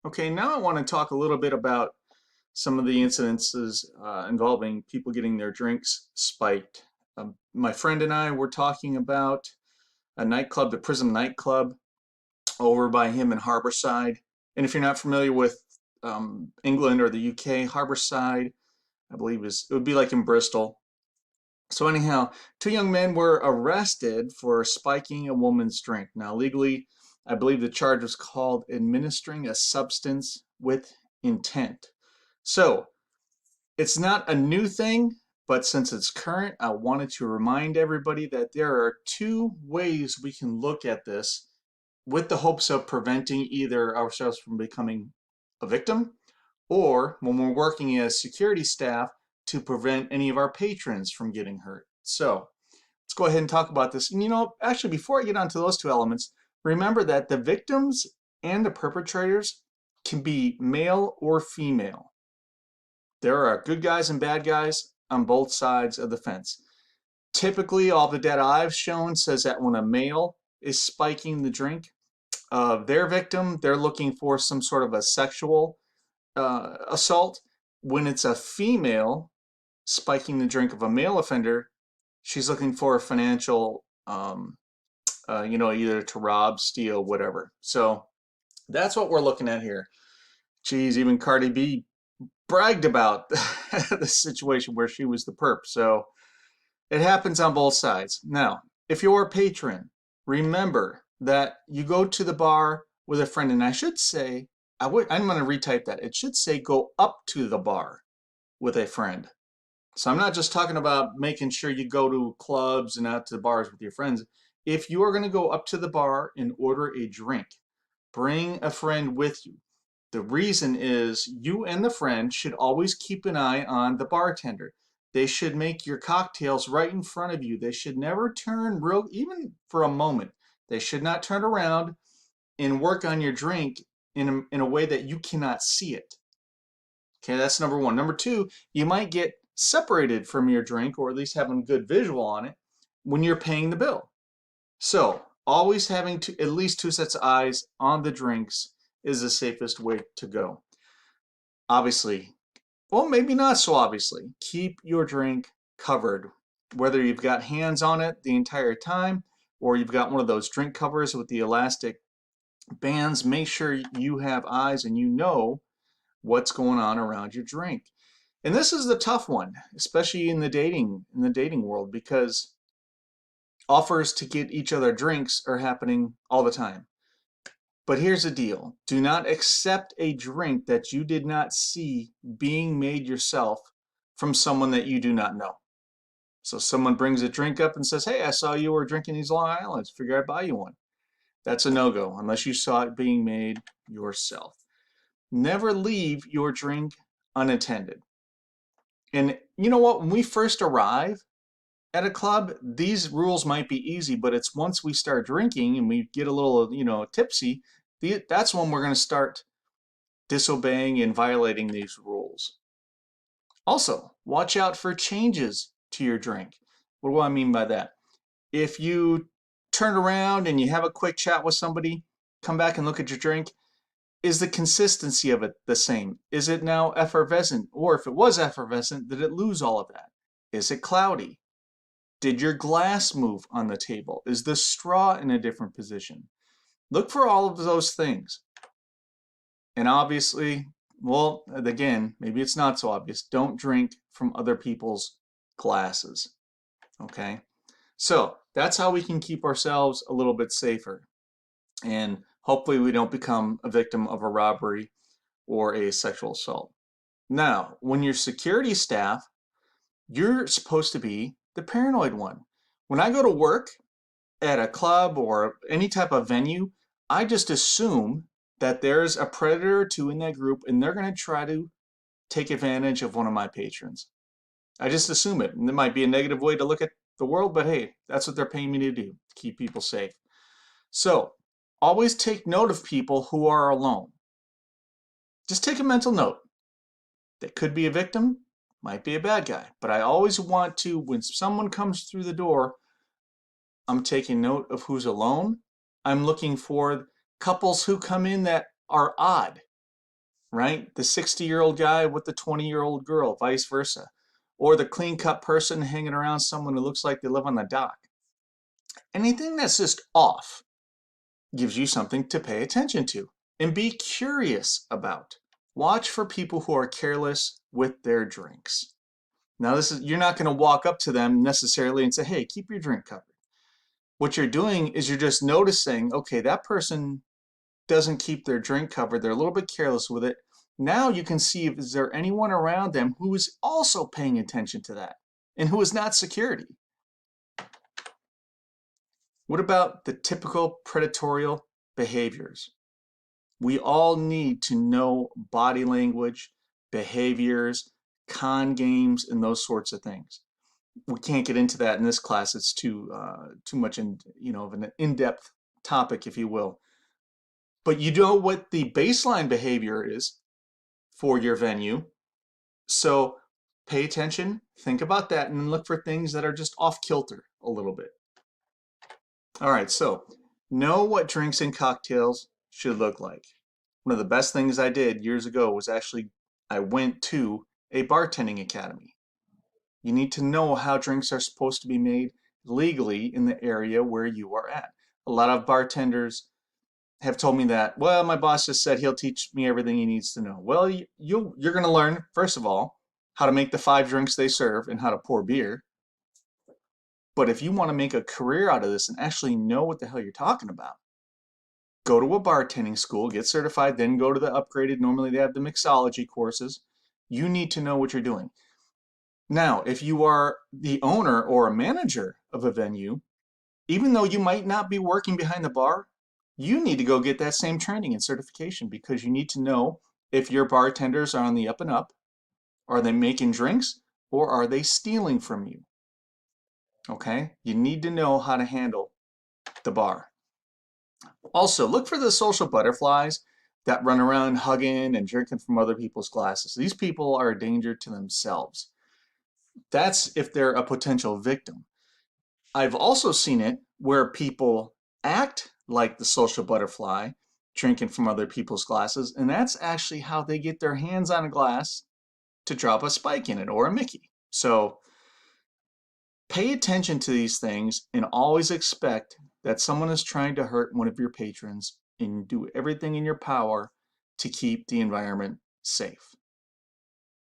Okay, now I want to talk a little bit about some of the incidences involving people getting their drinks spiked. My friend and I were talking about a nightclub, the Prism nightclub, over by him in Harborside. And if you're not familiar with England or the UK, Harborside, I believe it would be like in Bristol. So anyhow, two young men were arrested for spiking a woman's drink. Now, legally, I believe the charge was called administering a substance with intent. So it's not a new thing, but since it's current, I wanted to remind everybody that there are two ways we can look at this with the hopes of preventing either ourselves from becoming a victim or when we're working as security staff to prevent any of our patrons from getting hurt. So let's go ahead and talk about this. And actually, before I get onto those two elements, remember that the victims and the perpetrators can be male or female. There are good guys and bad guys on both sides of the fence. Typically, all the data I've shown says that when a male is spiking the drink of their victim, they're looking for some sort of a sexual assault. When it's a female spiking the drink of a male offender, she's looking for a financial, either to rob, steal, whatever. So that's what we're looking at here. Geez, even Cardi B bragged about the situation where she was the perp. So it happens on both sides. Now, if you're a patron, remember that you go to the bar with a friend, and I should say, I'm going to retype that. It should say go up to the bar with a friend. So I'm not just talking about making sure you go to clubs and out to the bars with your friends. If you are going to go up to the bar and order a drink, bring a friend with you. The reason is you and the friend should always keep an eye on the bartender. They should make your cocktails right in front of you. They should never turn real, even for a moment. They should not turn around and work on your drink in a way that you cannot see it. Okay, that's number one. Number two, you might get separated from your drink, or at least having good visual on it, when you're paying the bill. So always having at least two sets of eyes on the drinks is the safest way to go. Obviously, well, maybe not so obviously, keep your drink covered. Whether you've got hands on it the entire time or you've got one of those drink covers with the elastic bands, make sure you have eyes and you know what's going on around your drink. And this is the tough one, especially in the dating world, because offers to get each other drinks are happening all the time. But here's the deal. Do not accept a drink that you did not see being made yourself from someone that you do not know. So someone brings a drink up and says, hey, I saw you were drinking these Long Islands. Figure I'd buy you one. That's a no-go unless you saw it being made yourself. Never leave your drink unattended. And you know what? When we first arrive at a club, these rules might be easy, but it's once we start drinking and we get a little, tipsy, that's when we're going to start disobeying and violating these rules. Also, watch out for changes to your drink. What do I mean by that? If you turn around and you have a quick chat with somebody, come back and look at your drink, is the consistency of it the same? Is it now effervescent? Or if it was effervescent, did it lose all of that? Is it cloudy? Did your glass move on the table? Is the straw in a different position? Look for all of those things. And obviously, well, again, maybe it's not so obvious. Don't drink from other people's glasses. Okay? So that's how we can keep ourselves a little bit safer. And hopefully we don't become a victim of a robbery or a sexual assault. Now, when you're security staff, you're supposed to be the paranoid one. When I go to work at a club or any type of venue, I just assume that there's a predator or two in that group and they're going to try to take advantage of one of my patrons. I just assume it. And it might be a negative way to look at the world, but hey, that's what they're paying me to do, to keep people safe. So always take note of people who are alone. Just take a mental note. That could be a victim, might be a bad guy. But I always want to, when someone comes through the door, I'm taking note of who's alone. I'm looking for couples who come in that are odd. right? The 60-year-old guy with the 20-year-old girl, vice versa. Or the clean-cut person hanging around someone who looks like they live on the dock. Anything that's just off gives you something to pay attention to and be curious about. Watch for people who are careless with their drinks. Now, you're not going to walk up to them necessarily and say, hey, keep your drink covered. What you're doing is you're just noticing, okay, that person doesn't keep their drink covered. They're a little bit careless with it. Now you can see if is there anyone around them who is also paying attention to that and who is not security. What about the typical predatory behaviors? We all need to know body language, behaviors, con games, and those sorts of things. We can't get into that in this class. It's too much of an in-depth topic, if you will. But you know what the baseline behavior is for your venue. So pay attention, think about that, and look for things that are just off kilter a little bit. All right, so know what drinks and cocktails should look like. One of the best things I did years ago was actually I went to a bartending academy. You need to know how drinks are supposed to be made legally in the area where you are at. A lot of bartenders have told me that, well, my boss just said he'll teach me everything he needs to know. Well, you're going to learn, first of all, how to make the 5 drinks they serve and how to pour beer. But if you want to make a career out of this and actually know what the hell you're talking about, go to a bartending school, get certified, then go to the upgraded. Normally they have the mixology courses. You need to know what you're doing. Now, if you are the owner or a manager of a venue, even though you might not be working behind the bar, you need to go get that same training and certification because you need to know if your bartenders are on the up and up, are they making drinks, or are they stealing from you? Okay? You need to know how to handle the bar. Also, look for the social butterflies that run around hugging and drinking from other people's glasses. These people are a danger to themselves. That's if they're a potential victim. I've also seen it where people act like the social butterfly, drinking from other people's glasses, and that's actually how they get their hands on a glass to drop a spike in it or a Mickey. So pay attention to these things and always expect that someone is trying to hurt one of your patrons and do everything in your power to keep the environment safe.